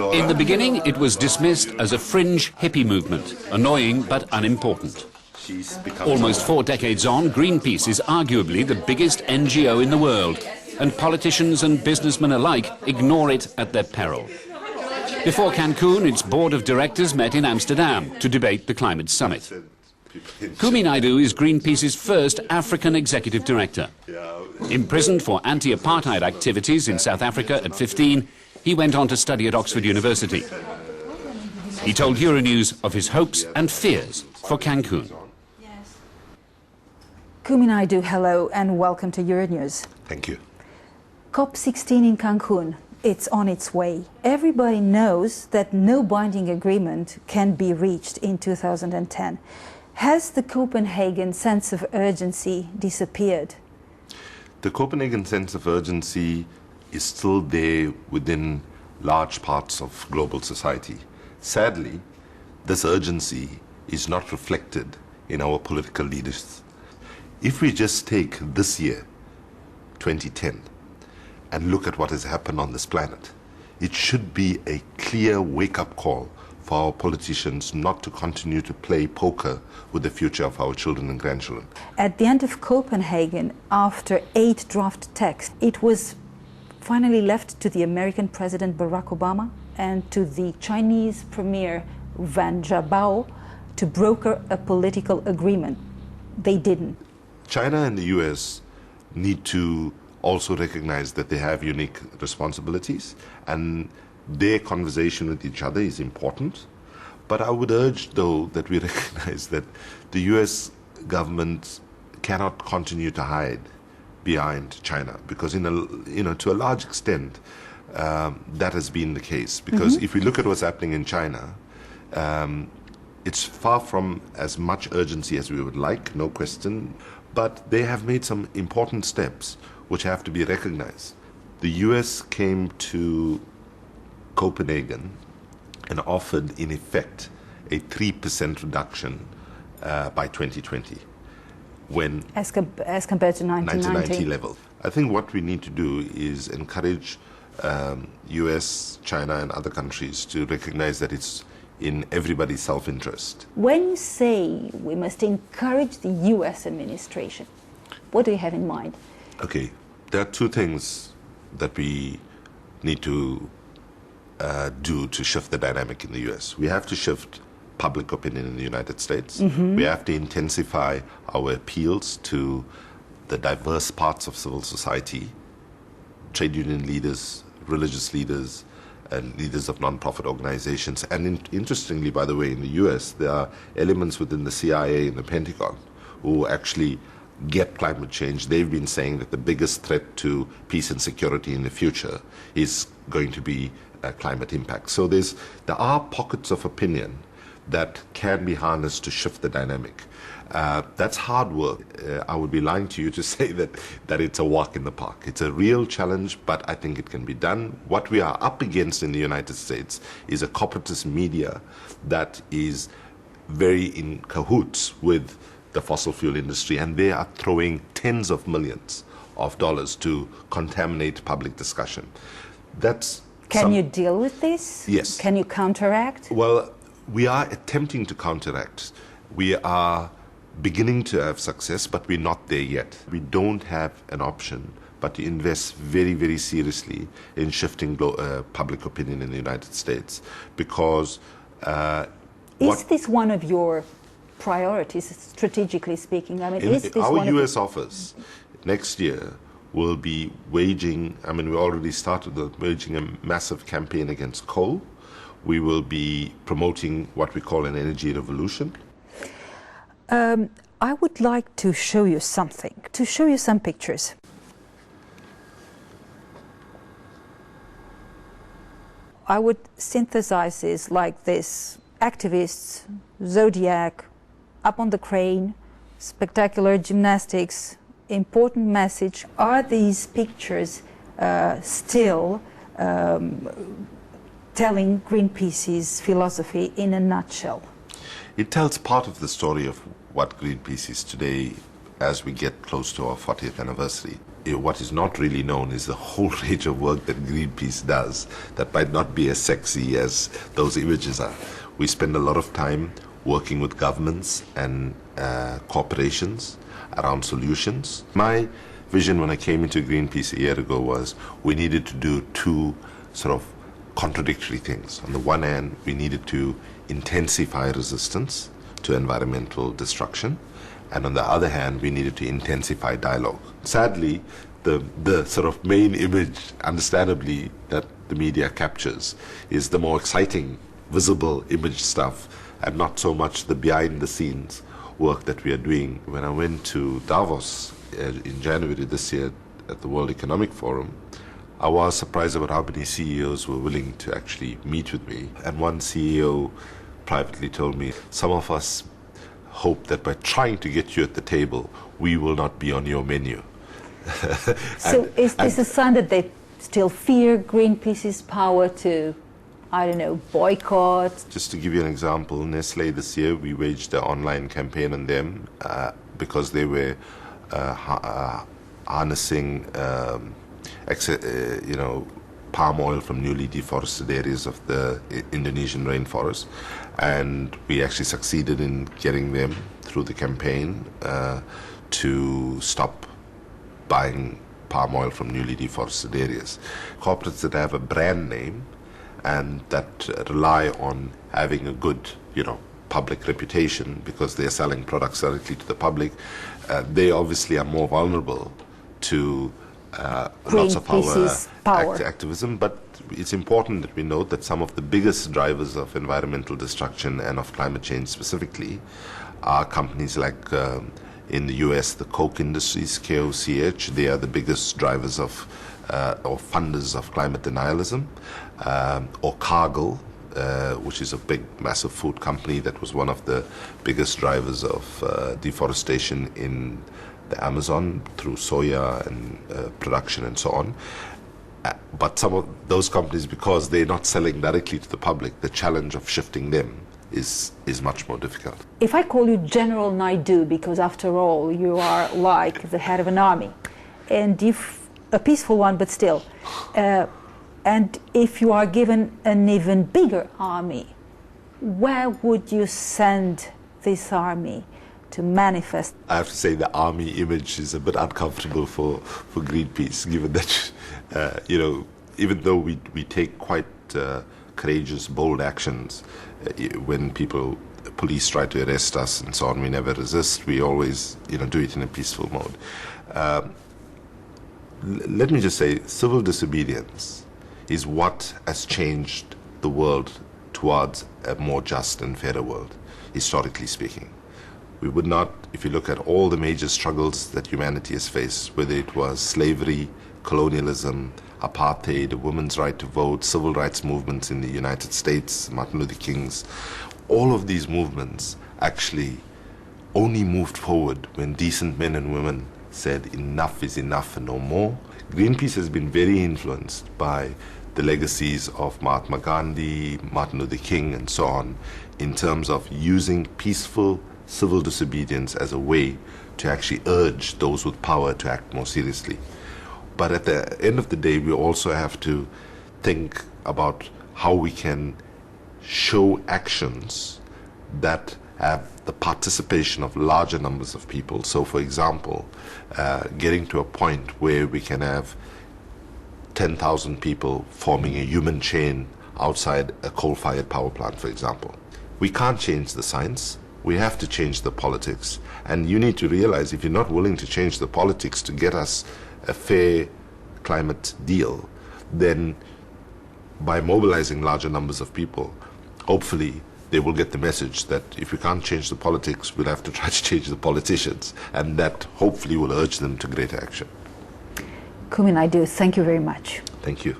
In the beginning, it was dismissed as a fringe hippie movement, annoying but unimportant. Almost 4 decades on, Greenpeace is arguably the biggest NGO in the world, and politicians and businessmen alike ignore it at their peril. Before Cancun, its board of directors met in Amsterdam to debate the climate summit. Kumi Naidoo is Greenpeace's first African executive director. Imprisoned for anti-apartheid activities in South Africa at 15, he went on to study at Oxford University. He told Euronews of his hopes and fears for Cancun. Kumi Naidoo, hello and welcome to Euronews. Thank you. COP16 in Cancun, it's on its way. Everybody knows that no binding agreement can be reached in 2010. Has the Copenhagen sense of urgency disappeared? The Copenhagen sense of urgency is still there within large parts of global society. Sadly, this urgency is not reflected in our political leaders. If we just take this year, 2010, and look at what has happened on this planet, it should be a clear wake-up call for our politicians not to continue to play poker with the future of our children and grandchildren. At the end of Copenhagen, after 8 draft texts, it was finally left to the American President Barack Obama and to the Chinese Premier Wen Jiabao to broker a political agreement. They didn't. China and the US need to also recognize that they have unique responsibilities, and their conversation with each other is important. But I would urge, though, that we recognize that the US government cannot continue to hide behind China, because to a large extent that has been the case. Because if we look at what's happening in China, it's far from as much urgency as we would like, no question, but they have made some important steps which have to be recognized. The US came to Copenhagen and offered, in effect, a 3% reduction by 2020, when as compared to 1990 level. I think what we need to do is encourage US, China, and other countries to recognize that it's in everybody's self-interest. When you say we must encourage the US administration, what do you have in mind? Okay, there are 2 things that we need to do to shift the dynamic in the US. We have to shift public opinion in the United States. We have to intensify our appeals to the diverse parts of civil society, trade union leaders, religious leaders, and leaders of non-profit organizations. And interestingly, by the way, in the US, there are elements within the CIA and the Pentagon who actually get climate change. They've been saying that the biggest threat to peace and security in the future is going to be climate impact. So there are pockets of opinion that can be harnessed to shift the dynamic. That's hard work. I would be lying to you to say that it's a walk in the park. It's a real challenge, but I think it can be done. What we are up against in the United States is a corporatist media that is very in cahoots with the fossil fuel industry, and they are throwing tens of millions of dollars to contaminate public discussion. Can you deal with this? Yes. Can you counteract? Well, we are attempting to counteract. We are beginning to have success, but we're not there yet. We don't have an option but to invest very, very seriously in shifting public opinion in the United States, because is this one of your priorities, strategically speaking? I mean, is this our one US office next year will be waging, we already started waging a massive campaign against coal. We will be promoting what we call an energy revolution. I would like to show you something, to show you some pictures. I would synthesize this like this: activists, Zodiac, up on the crane, spectacular gymnastics, important message. Are these pictures still telling Greenpeace's philosophy in a nutshell? It tells part of the story of what Greenpeace is today as we get close to our 40th anniversary. what is not really known is the whole range of work that Greenpeace does that might not be as sexy as those images are. We spend a lot of time working with governments and corporations around solutions. My vision when I came into Greenpeace a year ago was we needed to do two sort of contradictory things. On the one hand, we needed to intensify resistance to environmental destruction, and on the other hand, we needed to intensify dialogue. Sadly, the sort of main image, understandably, that the media captures is the more exciting, visible image stuff, and not so much the behind-the-scenes work that we are doing. When I went to Davos in January this year at the World Economic Forum, I was surprised about how many CEOs were willing to actually meet with me. And one CEO privately told me, some of us hope that by trying to get you at the table, we will not be on your menu. So is this a sign that they still fear Greenpeace's power to, I don't know, boycott? Just to give you an example, Nestle this year, we waged an online campaign on them because they were harnessing palm oil from newly deforested areas of the Indonesian rainforest, and we actually succeeded in getting them through the campaign to stop buying palm oil from newly deforested areas. Corporates that have a brand name and that rely on having a good, public reputation because they're selling products directly to the public, they obviously are more vulnerable to lots of power activism. But it's important that we note that some of the biggest drivers of environmental destruction and of climate change specifically are companies like in the US, the Coke Industries, KOCH. They are the biggest drivers of or funders of climate denialism, or Cargill, which is a big, massive food company that was one of the biggest drivers of deforestation in the Amazon through soya and production and so on. But some of those companies, because they're not selling directly to the public, the challenge of shifting them is much more difficult. If I call you General Naidoo, because after all you are like the head of an army, and if a peaceful one but still, and if you are given an even bigger army, where would you send this army to manifest? I have to say the army image is a bit uncomfortable for Greenpeace, given that, even though we take quite courageous, bold actions, when police try to arrest us and so on, we never resist. We always, do it in a peaceful mode. Let me just say, civil disobedience is what has changed the world towards a more just and fairer world, historically speaking. We would not, if you look at all the major struggles that humanity has faced, whether it was slavery, colonialism, apartheid, women's right to vote, civil rights movements in the United States, Martin Luther King's, all of these movements actually only moved forward when decent men and women said enough is enough and no more. Greenpeace has been very influenced by the legacies of Mahatma Gandhi, Martin Luther King, and so on, in terms of using peaceful civil disobedience as a way to actually urge those with power to act more seriously. But at the end of the day, we also have to think about how we can show actions that have the participation of larger numbers of people. So, for example, getting to a point where we can have 10,000 people forming a human chain outside a coal-fired power plant, for example. We can't change the science. We have to change the politics. And you need to realize, if you're not willing to change the politics to get us a fair climate deal, then by mobilizing larger numbers of people, hopefully they will get the message that if we can't change the politics, we'll have to try to change the politicians, and that hopefully will urge them to greater action. Kumi Naidoo, thank you very much. Thank you.